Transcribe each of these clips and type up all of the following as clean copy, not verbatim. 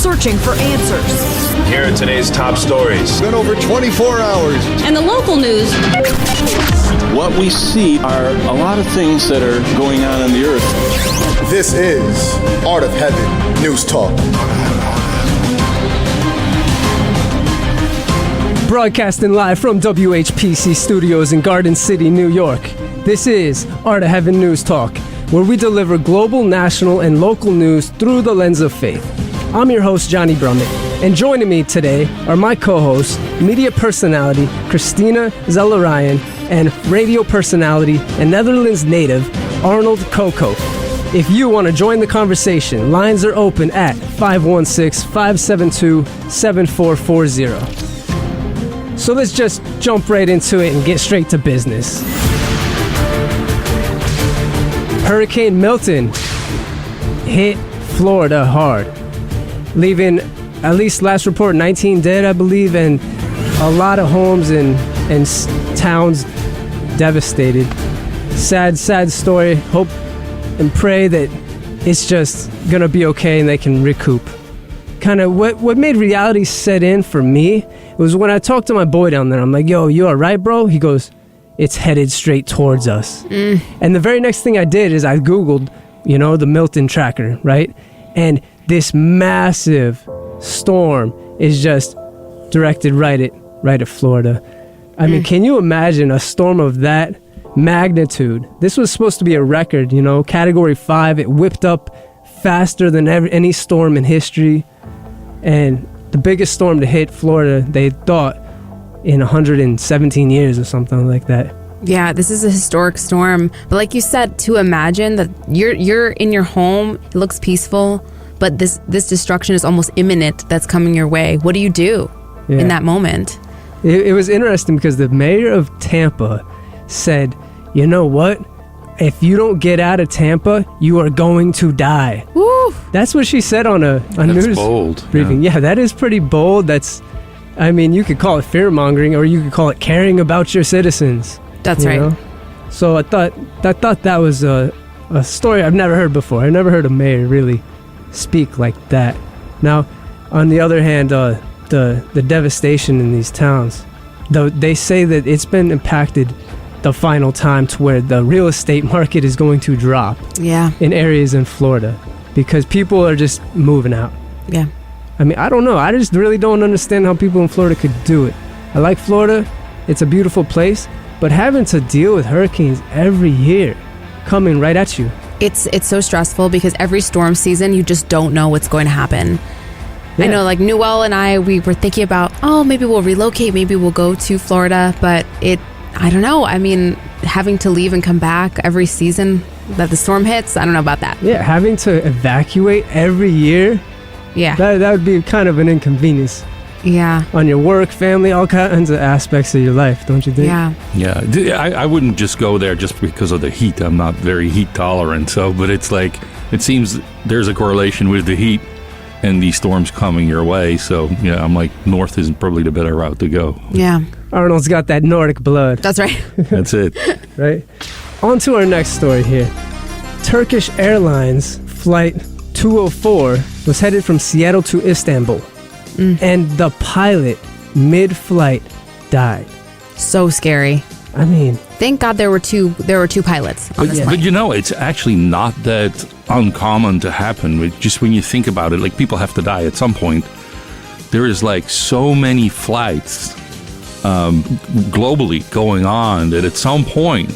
searching for answers. Here are today's top stories. It's been over 24 hours. And the local news. What we see are a lot of things that are going on the earth. This is Art of Heaven News Talk. Broadcasting live from WHPC Studios in Garden City, New York. This is Art of Heaven News Talk, where we deliver global, national, and local news through the lens of faith. I'm your host, Johnny Brumi, and joining me today are my co-hosts, media personality Chrystina Zelarayan, and radio personality and Netherlands native Arnold Koekoek. If you want to join the conversation, lines are open at 516-572-7440. So let's just jump right into it and get straight to business. Hurricane Milton hit Florida hard, leaving, at least last report, 19 dead, I believe, and a lot of homes and towns devastated. Sad story. Hope and pray that it's just gonna be okay and they can recoup. Kind of what made reality set in for me was when I talked to my boy down there. I'm like, yo, you all right, bro? He goes, it's headed straight towards us. And the very next thing I did is I Googled, the Milton tracker, right? And this massive storm is just directed right at Florida. I mean, can you imagine a storm of that magnitude? This was supposed to be a record, Category 5. It whipped up faster than any storm in history. And the biggest storm to hit Florida, they thought, in 117 years or something like that. Yeah, this is a historic storm. But like you said, to imagine that you're in your home, it looks peaceful, but this destruction is almost imminent that's coming your way. What do you do in that moment? It was interesting because the mayor of Tampa said, you know what? If you don't get out of Tampa, you are going to die. Woo! That's what she said on a news bold. briefing. Yeah, that is pretty bold. You could call it fear-mongering, or you could call it caring about your citizens. That's right. So I thought that was a story I've never heard before. I never heard a mayor really speak like that. Now, on the other hand, the devastation in these towns, though they say that it's been impacted the final time to where the real estate market is going to drop in areas in Florida because people are just moving out. Yeah. I mean, I don't know. I just really don't understand how people in Florida could do it. I like Florida. It's a beautiful place. But having to deal with hurricanes every year coming right at you. It's so stressful because every storm season, you just don't know what's going to happen. Yeah. I know, like Newell and I, we were thinking about, maybe we'll relocate. Maybe we'll go to Florida. But I don't know. I mean, having to leave and come back every season that the storm hits, I don't know about that. Yeah, having to evacuate every year. Yeah. That would be kind of an inconvenience. Yeah. On your work, family, all kinds of aspects of your life, don't you think? Yeah. Yeah. I wouldn't just go there just because of the heat. I'm not very heat tolerant. But it's like, it seems there's a correlation with the heat and these storms coming your way. So, I'm like, north is probably the better route to go. Yeah. Arnold's got that Nordic blood. That's right. That's it. Right. On to our next story here. Turkish Airlines flight 204 was headed from Seattle to Istanbul. And the pilot, mid-flight, died. So scary. I mean, thank God there were two pilots on this flight. But it's actually not that uncommon to happen. Just when you think about it, like people have to die at some point. There is like so many flights globally going on that at some point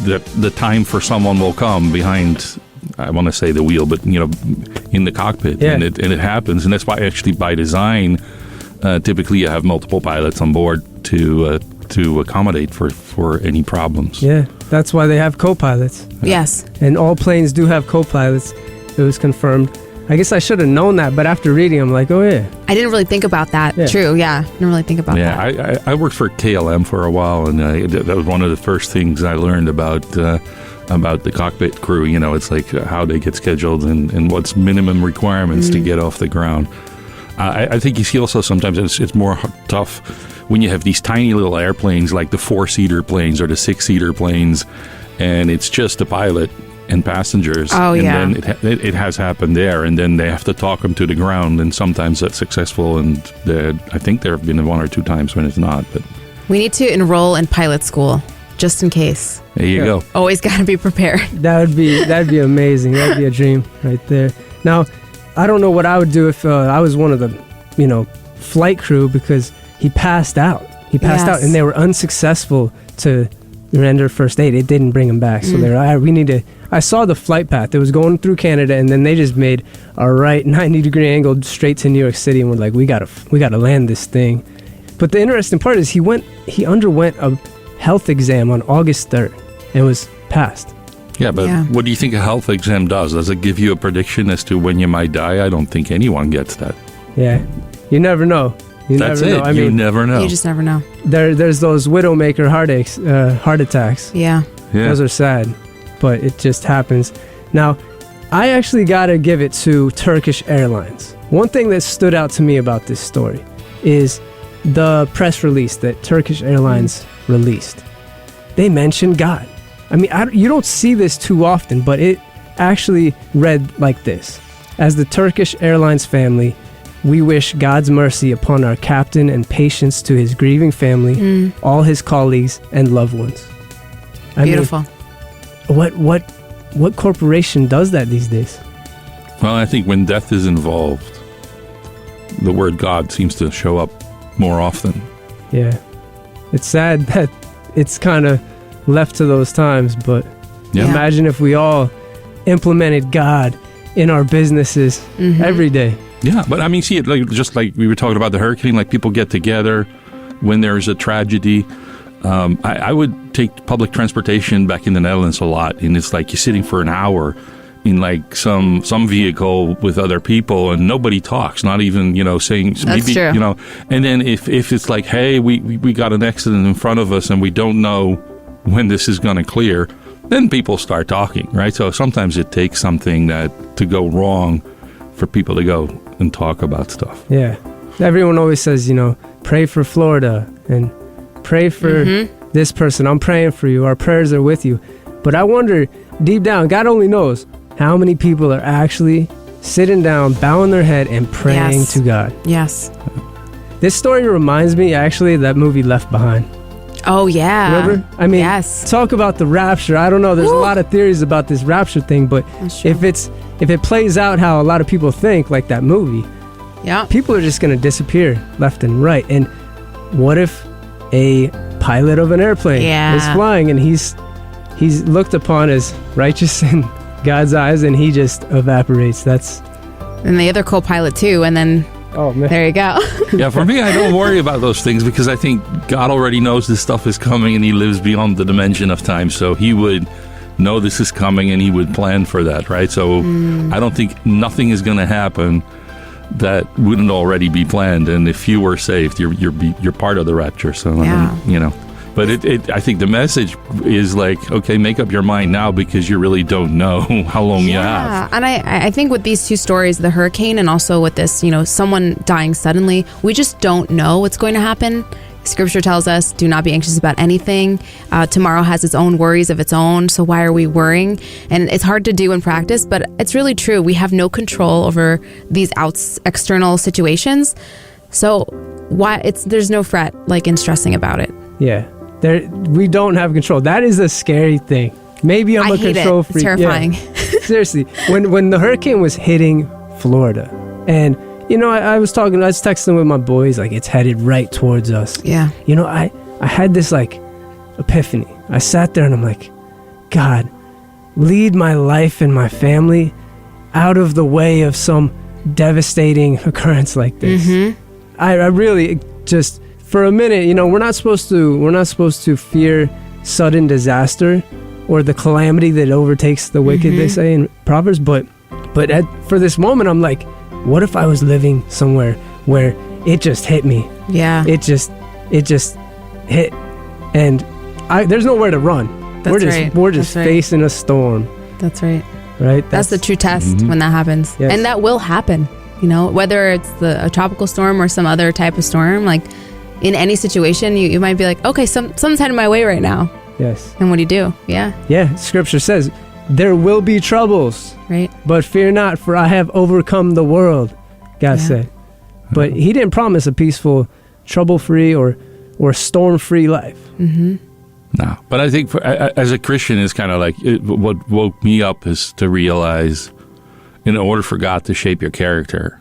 the time for someone will come behind, I want to say the wheel, but in the cockpit, and it happens, and that's why actually by design, typically you have multiple pilots on board to accommodate for any problems. Yeah, that's why they have co-pilots. Yes, and all planes do have co-pilots. It was confirmed. I guess I should have known that, but after reading, I'm like, oh yeah. I didn't really think about that. Yeah. True, yeah. I didn't really think about that. Yeah, I worked for KLM for a while, and that was one of the first things I learned about the cockpit crew. It's like how they get scheduled and what's minimum requirements to get off the ground. I think you see also sometimes it's more tough when you have these tiny little airplanes like the 4-seater planes or the 6-seater planes, and it's just the pilot and passengers. Oh, and yeah. then it has happened there, and then they have to talk them to the ground, and sometimes that's successful, and I think there have been 1 or 2 times when it's not. But We need to enroll in pilot school just in case. there you go. Always got to be prepared. That'd be amazing. That'd be a dream right there. Now, I don't know what I would do if I was one of the, flight crew, because he passed out. He passed out, and they were unsuccessful to render first aid. It didn't bring him back. So we need to. I saw the flight path. It was going through Canada, and then they just made a right 90-degree angle straight to New York City, and we're like, we gotta land this thing. But the interesting part is he underwent a health exam on August 3rd and was passed. Yeah, but what do you think a health exam does? Does it give you a prediction as to when you might die? I don't think anyone gets that. Yeah, you never know. That's it. You never know. You just never know. There's those widowmaker heart attacks. Yeah. Those are sad, but it just happens. Now, I actually gotta give it to Turkish Airlines. One thing that stood out to me about this story is the press release that Turkish Airlines released. They mentioned God. I mean, you don't see this too often, but it actually read like this: as the Turkish Airlines family, we wish God's mercy upon our captain and patience to his grieving family, all his colleagues and loved ones. Beautiful. What corporation does that these days? Well, I think when death is involved, the word God seems to show up more often. Yeah. It's sad that it's kind of left to those times, but imagine if we all implemented God in our businesses every day. Yeah, but I mean, see it just like we were talking about the hurricane, like people get together when there's a tragedy. I would take public transportation back in the Netherlands a lot, and it's like you're sitting for an hour in like some vehicle with other people, and nobody talks, not even saying That's maybe true. And then if it's like, hey, we got an accident in front of us and we don't know when this is going to clear, then people start talking, right? So sometimes it takes something to go wrong for people to go and talk about stuff. Yeah. Everyone always says, pray for Florida and pray for this person. I'm praying for you. Our prayers are with you. But I wonder, deep down, God only knows how many people are actually sitting down, bowing their head and praying to God. Yes. This story reminds me, actually, of that movie Left Behind. Oh, yeah. Remember? I mean, talk about the rapture. I don't know. There's a lot of theories about this rapture thing, but if it plays out how a lot of people think, like that movie, people are just going to disappear left and right. And what if a pilot of an airplane is flying and he's looked upon as righteous in God's eyes and he just evaporates? And the other co-pilot too, and then there you go. Yeah, for me, I don't worry about those things because I think God already knows this stuff is coming and he lives beyond the dimension of time. So he would know this is coming and he would plan for that, right? So I don't think nothing is going to happen that wouldn't already be planned. And if you were saved, you're part of the rapture. So, But I think the message is like, okay, make up your mind now because you really don't know how long you have. And I think with these two stories, the hurricane and also with this, someone dying suddenly, we just don't know what's going to happen. Scripture tells us, do not be anxious about anything. Tomorrow has its own worries of its own. So why are we worrying? And it's hard to do in practice, but it's really true. We have no control over these external situations. So there's no fret in stressing about it. Yeah. We don't have control. That is a scary thing. Maybe I'm a control freak. It's terrifying. Yeah. Seriously, when the hurricane was hitting Florida, and I was texting with my boys, like it's headed right towards us. Yeah. I had this epiphany. I sat there and I'm like, God, lead my life and my family out of the way of some devastating occurrence like this. I really just. For a minute, we're not supposed to fear sudden disaster or the calamity that overtakes the wicked, they say in Proverbs. But for this moment, I'm like, what if I was living somewhere where it just hit me? Yeah. It just hit, and there's nowhere to run. We're just facing a storm. That's right. Right. That's the true test when that happens, and that will happen. Whether it's a tropical storm or some other type of storm, in any situation, you might be like, okay, something's heading my way right now. Yes. And what do you do? Yeah. Yeah. Scripture says, there will be troubles, Right. but fear not, for I have overcome the world, God said. But he didn't promise a peaceful, trouble-free or storm-free life. Mm-hmm. No, but I think as a Christian, it's kind of like what woke me up is to realize, in order for God to shape your character,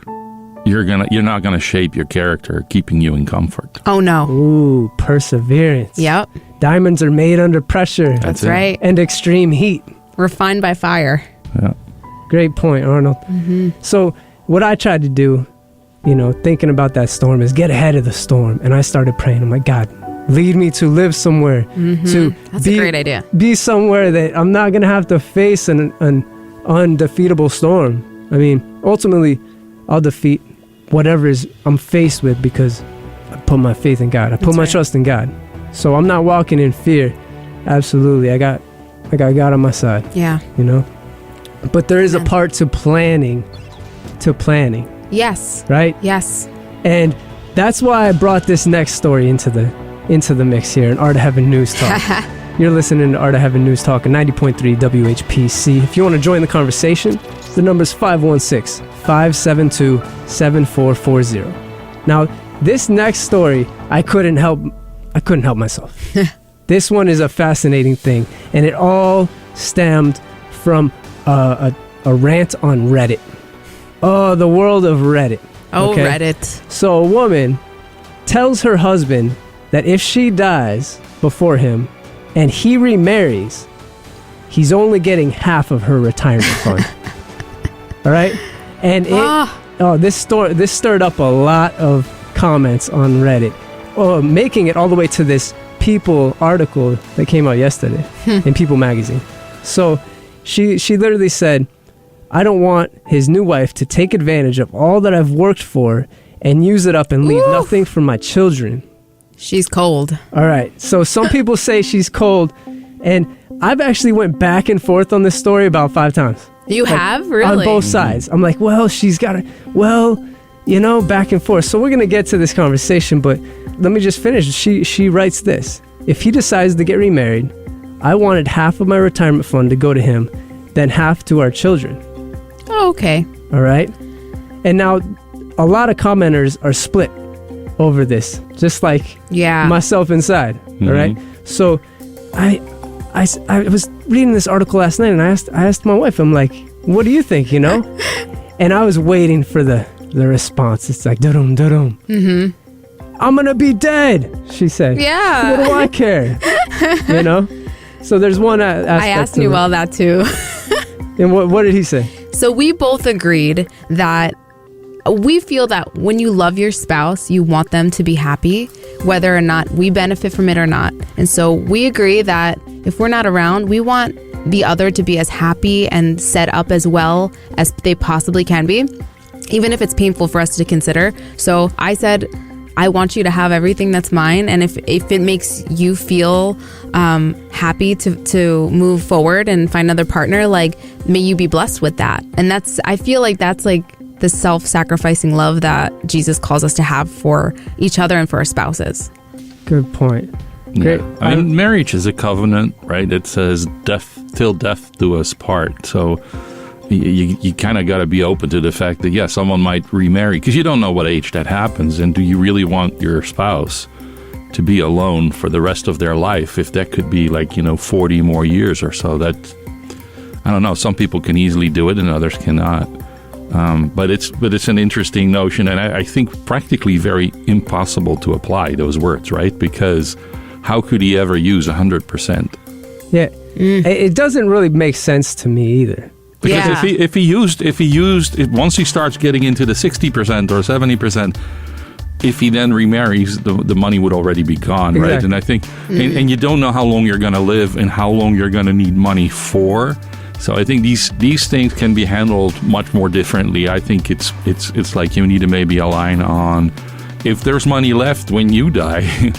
you're not gonna shape your character keeping you in comfort. Oh no. Ooh, perseverance. Yep. Diamonds are made under pressure. That's it. right. And extreme heat. Refined by fire. Yeah. Great point, Arnold. Mm-hmm. So what I tried to do, thinking about that storm, is get ahead of the storm. And I started praying. I'm like, God, lead me to live somewhere. To That's a great idea. Be somewhere that I'm not going to have to face an undefeatable storm. I mean, ultimately, I'll defeat whatever I'm faced with because I put my faith in God. I put my trust in God. So I'm not walking in fear. Absolutely. I got God on my side. Yeah. But there is a part to planning. Yes. Right? Yes. And that's why I brought this next story into the mix here in Art of Heaven News Talk. You're listening to Art of Heaven News Talk at 90.3 WHPC. If you want to join the conversation, the number's 516-572-7440. Now, this next story, I couldn't help myself. This one is a fascinating thing, and it all stemmed from a rant on Reddit. Oh, the world of Reddit. Oh, okay? Reddit. So a woman tells her husband that if she dies before him and he remarries, he's only getting half of her retirement fund. All right? And this stirred up a lot of comments on Reddit, making it all the way to this People article that came out yesterday in People magazine. So she literally said, I don't want his new wife to take advantage of all that I've worked for and use it up and leave nothing for my children. She's cold. All right. So some people say she's cold, and I've actually went back and forth on this story about 5 times. You have? Really? On both sides. I'm like, well, she's got to, back and forth. So we're going to get to this conversation, but let me just finish. She writes this. If he decides to get remarried, I wanted half of my retirement fund to go to him, then half to our children. Oh, okay. All right. And now a lot of commenters are split over this, just like myself inside. Mm-hmm. All right. So I was reading this article last night, and I asked my wife, I'm like, what do you think, And I was waiting for the response. It's like, da-dum, da-dum. Mm-hmm. I'm going to be dead, she said. Yeah. What do I care? So there's one aspect. I asked Newell that too. And what did he say? So we both agreed that we feel that when you love your spouse, you want them to be happy, whether or not we benefit from it or not. And so we agree that if we're not around, we want the other to be as happy and set up as well as they possibly can be, even if it's painful for us to consider. So I said, I want you to have everything that's mine, and if it makes you feel happy to move forward and find another partner, like, may you be blessed with that. And I feel like that's like the self-sacrificing love that Jesus calls us to have for each other and for our spouses. Good point. Great. Yeah. I mean, marriage is a covenant, right? It says death till death do us part. So you kind of got to be open to the fact that, someone might remarry, because you don't know what age that happens. And do you really want your spouse to be alone for the rest of their life, if that could be 40 more years or so? That, I don't know. Some people can easily do it and others cannot. But it's an interesting notion, and I think practically very impossible to apply those words, right? Because how could he ever use 100%? Yeah, it doesn't really make sense to me either. Because if he used it, once he starts getting into the 60% or 70%, if he then remarries, the money would already be gone, exactly. Right? And I think, and you don't know how long you're going to live and how long you're going to need money for. So I think these things can be handled much more differently. I think it's like you need to maybe align on, if there's money left when you die,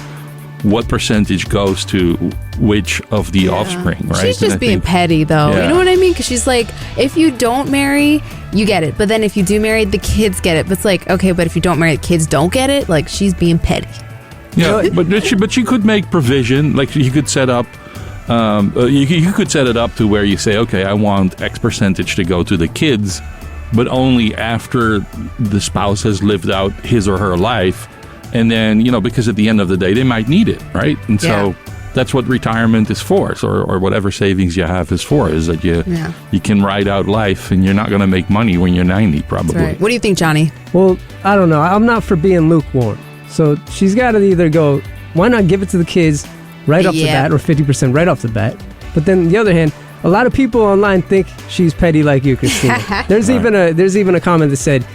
what percentage goes to which of the offspring, right? She's just being petty, though. Yeah. You know what I mean? Because she's like, if you don't marry, you get it. But then if you do marry, the kids get it. But it's like, okay, but if you don't marry, the kids don't get it? Like, she's being petty. Yeah, but she could make provision. Like, you could set up You could set it up to where you say, okay, I want X percentage to go to the kids, but only after the spouse has lived out his or her life. And then, because at the end of the day, they might need it, right? And so that's what retirement is for, or whatever savings you have is for, is that you can ride out life, and you're not going to make money when you're 90, probably. That's right. What do you think, Johnny? Well, I don't know. I'm not for being lukewarm. So she's got to either go, why not give it to the kids right off the bat, or 50% right off the bat? But then on the other hand, a lot of people online think she's petty like you, Chrystina. There's even a comment that said,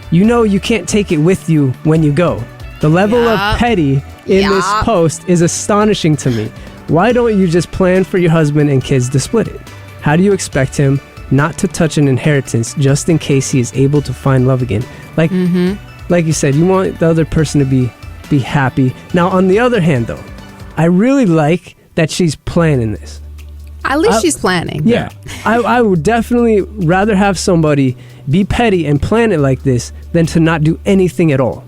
you can't take it with you when you go. The level of petty in this post is astonishing to me. Why don't you just plan for your husband and kids to split it? How do you expect him not to touch an inheritance just in case he is able to find love again? Like you said, you want the other person to be happy. Now, on the other hand, though, I really like that she's planning this. At least she's planning. Yeah. I would definitely rather have somebody be petty and plan it like this than to not do anything at all.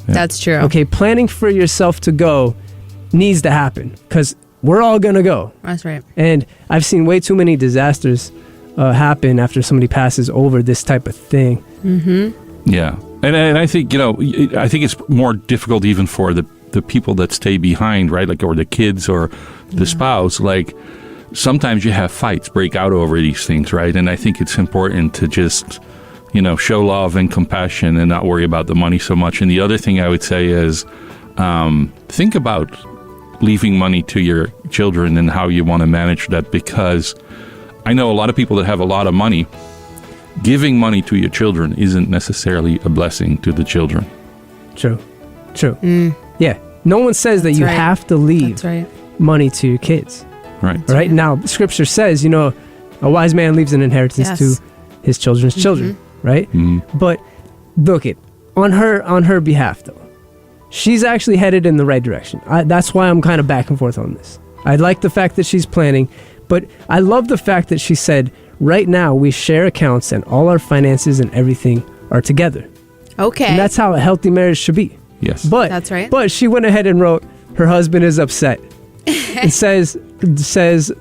Yeah. That's true. Okay, planning for yourself to go needs to happen because we're all going to go. That's right. And I've seen way too many disasters happen after somebody passes over this type of thing. Mm-hmm. Yeah. And I think, I think it's more difficult even for the people that stay behind, right? Like, or the kids or the spouse. Like, sometimes you have fights break out over these things, right? And I think it's important to just, show love and compassion and not worry about the money so much. And the other thing I would say is think about leaving money to your children and how you want to manage that, because I know a lot of people that have a lot of money. Giving money to your children isn't necessarily a blessing to the children. True. Yeah. No one says that you have to leave money to your kids. Right. Now, Scripture says, a wise man leaves an inheritance to his children's children. Right. But look, on her behalf, though, she's actually headed in the right direction. That's why I'm kind of back and forth on this. I like the fact that she's planning, but I love the fact that she said, right now we share accounts and all our finances and everything are together. Okay. And that's how a healthy marriage should be. Yes. But that's right. But she went ahead and wrote, her husband is upset. It says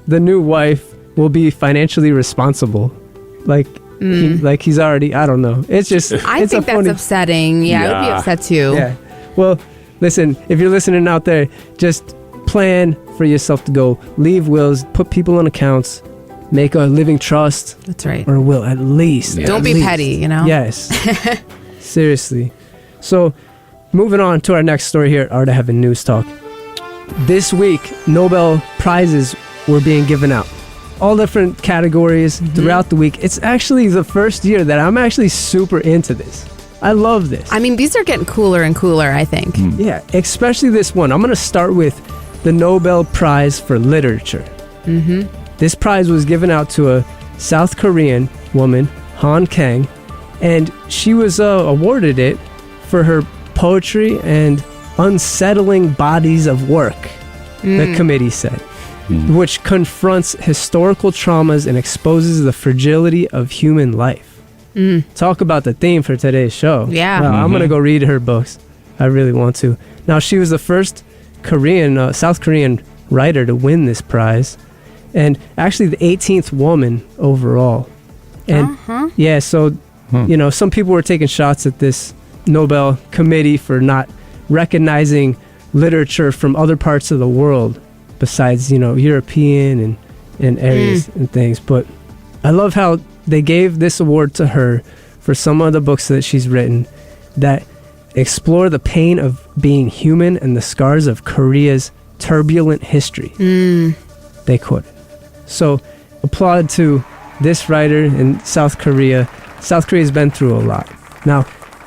the new wife will be financially responsible. Like he's already, I don't know. It's just, I think that's upsetting. Yeah, I would be upset too. Yeah. Well, listen, if you're listening out there, just plan for yourself to go. Leave wills, put people on accounts, make a living trust. That's right. Or a will, at least. Yeah. Don't be petty, Yes. Seriously. So, moving on to our next story here at Art of Heaven News Talk. This week, Nobel Prizes were being given out. All different categories throughout the week. It's actually the first year that I'm actually super into this. I love this. I mean, these are getting cooler and cooler, I think. Yeah, especially this one. I'm going to start with the Nobel Prize for Literature. This prize was given out to a South Korean woman, Han Kang, and she was awarded it for her poetry and unsettling bodies of work, the committee said, which confronts historical traumas and exposes the fragility of human life. Talk about the theme for today's show. Yeah. Well, I'm going to go read her books. I really want to. Now, she was the first South Korean writer to win this prize, and actually the 18th woman overall. And yeah, so, some people were taking shots at this Nobel committee for not recognizing literature from other parts of the world besides, European and areas and things. But I love how they gave this award to her for some of the books that she's written that explore the pain of being human and the scars of Korea's turbulent history. They quoted. So applaud to this writer in South Korea. South Korea's been through a lot. Now,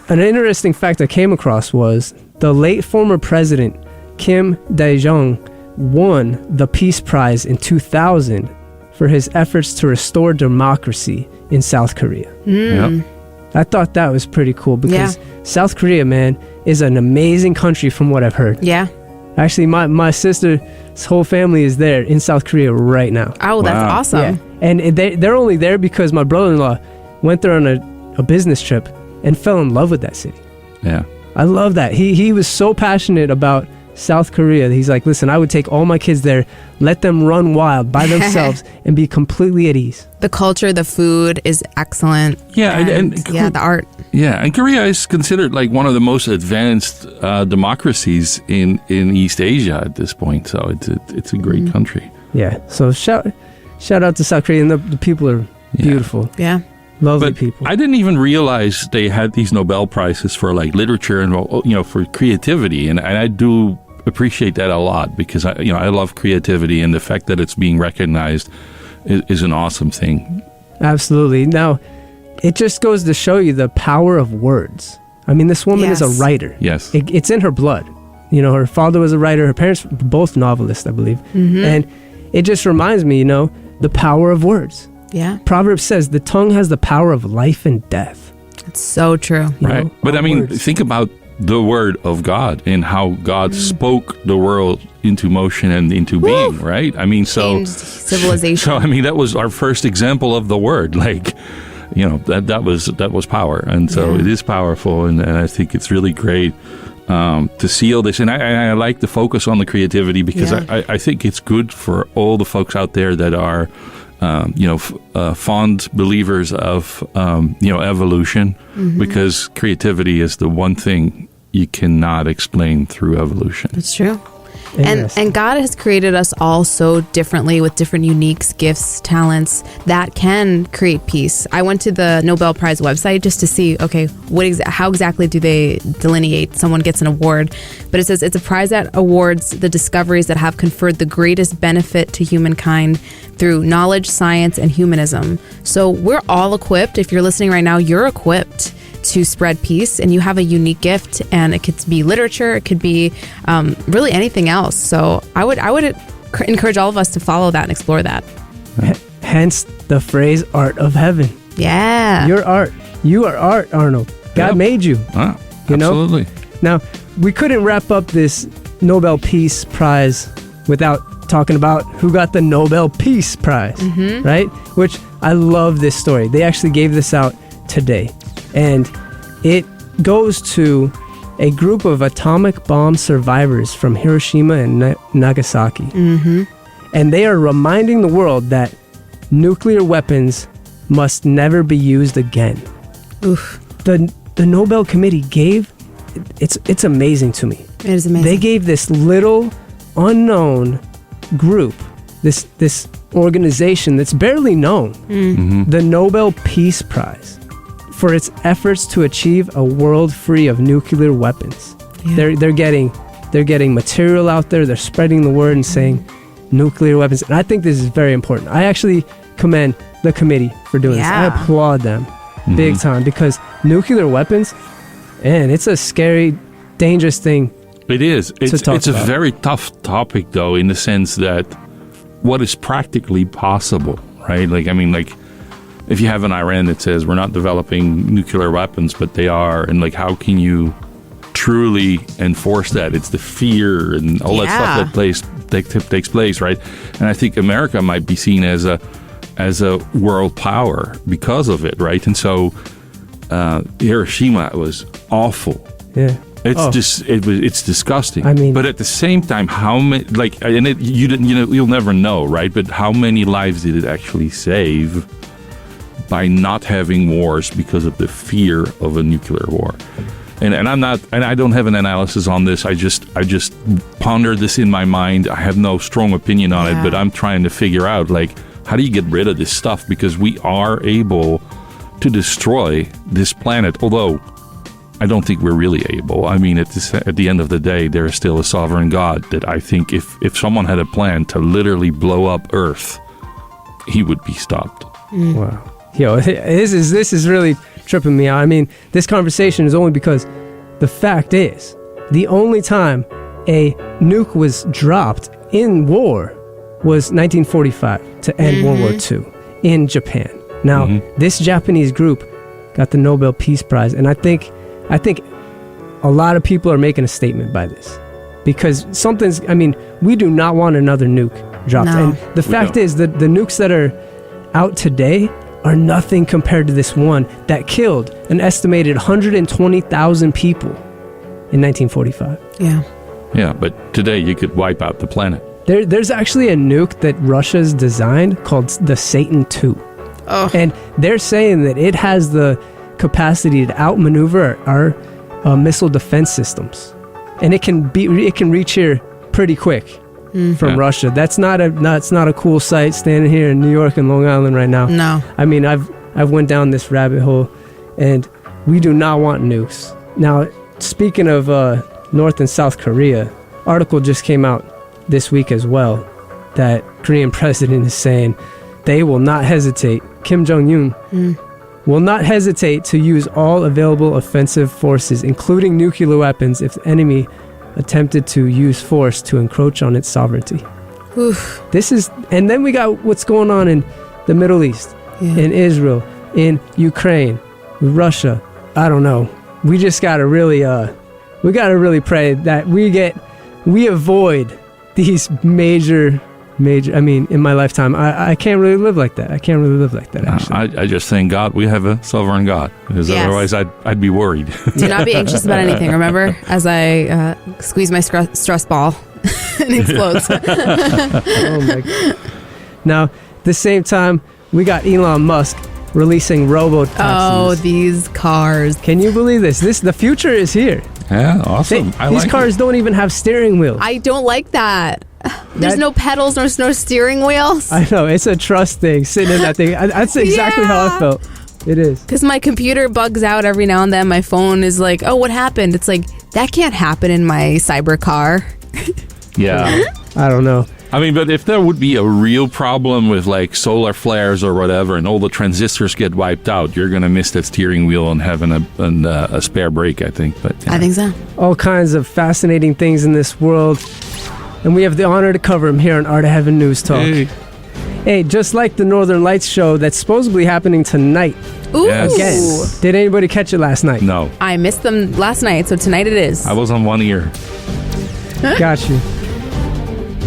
an interesting fact I came across was the late former president Kim Dae-jung won the Peace Prize in 2000 for his efforts to restore democracy in South Korea. I thought that was pretty cool because South Korea, man, is an amazing country from what I've heard. Yeah. Actually, my sister's whole family is there in South Korea right now. Oh, that's awesome. Yeah. And they're only there because my brother-in-law went there on a business trip and fell in love with that city. Yeah. I love that. He was so passionate about South Korea. He's like, listen, I would take all my kids there, let them run wild by themselves and be completely at ease. The culture, the food is excellent. Yeah, and the art. Yeah, and Korea is considered like one of the most advanced democracies in East Asia at this point. So it's a great country. Yeah. So shout out to South Korea, and the people are beautiful. Yeah. Lovely But people. I didn't even realize they had these Nobel Prizes for like literature and for creativity, and I do appreciate that a lot because I love creativity, and the fact that it's being recognized is an awesome thing. Absolutely. Now, it just goes to show you the power of words. I mean, this woman is a writer. Yes. It's in her blood. Her father was a writer. Her parents were both novelists, I believe. Mm-hmm. And it just reminds me, the power of words. Yeah. Proverbs says the tongue has the power of life and death. It's so true. Right. But I mean, words. think about the word of God and how God spoke the world into motion and into being, right? I mean, Changed civilization. So I mean, that was our first example of the word. Like, that was power, and so it is powerful, and I think it's really great to seal this. And I like the focus on the creativity because I think it's good for all the folks out there that are fond believers of evolution, because creativity is the one thing you cannot explain through evolution. It's true. Yes. And God has created us all so differently with different unique gifts, talents that can create peace. I went to the Nobel Prize website just to see, okay, how exactly do they delineate someone gets an award? But it says it's a prize that awards the discoveries that have conferred the greatest benefit to humankind through knowledge, science, and humanism. So we're all equipped. If you're listening right now, you're equipped to spread peace, and you have a unique gift, and it could be literature, it could be really anything else. So I would encourage all of us to follow that and explore that. Hence the phrase art of heaven. Yeah. You're art. You are art, Arnold. God made you. Ah, You know? absolutely. Now, we couldn't wrap up this Nobel Peace Prize without talking about who got the Nobel Peace Prize, right? Which I love this story. They actually gave this out today. And it goes to a group of atomic bomb survivors from Hiroshima and Nagasaki. Mm-hmm. And they are reminding the world that nuclear weapons must never be used again. Oof. The Nobel Committee gave, it's amazing to me. It is amazing. They gave this little unknown group, this organization that's barely known, the Nobel Peace Prize, for its efforts to achieve a world free of nuclear weapons. Yeah. They're getting material out there. They're spreading the word and saying nuclear weapons. And I think this is very important. I actually commend the committee for doing this. I applaud them big time, because nuclear weapons, and it's a scary, dangerous thing. It is. It's a very tough topic, though, in the sense that what is practically possible, right? If you have an Iran that says we're not developing nuclear weapons, but they are, and how can you truly enforce that? It's the fear and all that stuff that takes place, right? And I think America might be seen as a world power because of it, right? And so Hiroshima was awful. Yeah. It's disgusting. I mean, but at the same time, how many you'll never know, right? But how many lives did it actually save by not having wars because of the fear of a nuclear war? And I don't have an analysis on this. I just ponder this in my mind. I have no strong opinion on it, but I'm trying to figure out how do you get rid of this stuff, because we are able to destroy this planet, although I don't think we're really able. I mean, at the end of the day, there is still a sovereign God that I think if someone had a plan to literally blow up Earth, he would be stopped. Wow. Yo, this is really tripping me out. I mean, this conversation is only because the fact is, the only time a nuke was dropped in war was 1945 to end World War II in Japan. Now, this Japanese group got the Nobel Peace Prize, and I think a lot of people are making a statement by this, because we do not want another nuke dropped. No. And the fact is that the nukes that are out today are nothing compared to this one that killed an estimated 120,000 people in 1945. Yeah. Yeah, but today you could wipe out the planet. There's actually a nuke that Russia's designed called the Satan II. Oh. And they're saying that it has the capacity to outmaneuver our missile defense systems. And it can reach here pretty quick from Russia. That's not a cool sight standing here in New York and Long Island right now. No. I mean, I've went down this rabbit hole, and we do not want nukes. Now, speaking of North and South Korea, article just came out this week as well that Korean president is saying they will not hesitate. Kim Jong-un will not hesitate to use all available offensive forces, including nuclear weapons, if the enemy attempted to use force to encroach on its sovereignty. Oof. And then we got what's going on in the Middle East, in Israel, in Ukraine, Russia. I don't know. We just gotta really pray that we avoid these major. I mean, in my lifetime, I can't really live like that. Actually, I just thank God we have a sovereign God, because otherwise I'd be worried. Do not be anxious about anything. Remember, as I squeeze my stress ball and it explodes. Oh my God. Now, at the same time, we got Elon Musk releasing robotaxis. Oh, these cars! Can you believe this? The future is here. Yeah, awesome. These cars don't even have steering wheels. I don't like that. There's no pedals, no steering wheels. I know, it's a trust thing, sitting in that thing. That's exactly how I felt. It is. Because my computer bugs out every now and then. My phone is like, oh, what happened? It's like, that can't happen in my cyber car. Yeah. I don't know. I mean, but if there would be a real problem with like solar flares or whatever, and all the transistors get wiped out, you're going to miss that steering wheel and having a spare brake, I think. But I think so. All kinds of fascinating things in this world. And we have the honor to cover them here on Art of Heaven News Talk. Hey, just like the Northern Lights show that's supposedly happening tonight. Ooh. Yes. Again. Did anybody catch it last night? No. I missed them last night, so tonight it is. I was on one ear. Got you.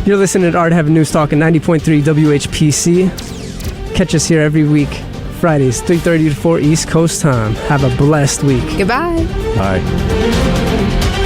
You're listening to Art of Heaven News Talk at 90.3 WHPC. Catch us here every week, Fridays, 3:30 to 4 East Coast time. Have a blessed week. Goodbye. Bye.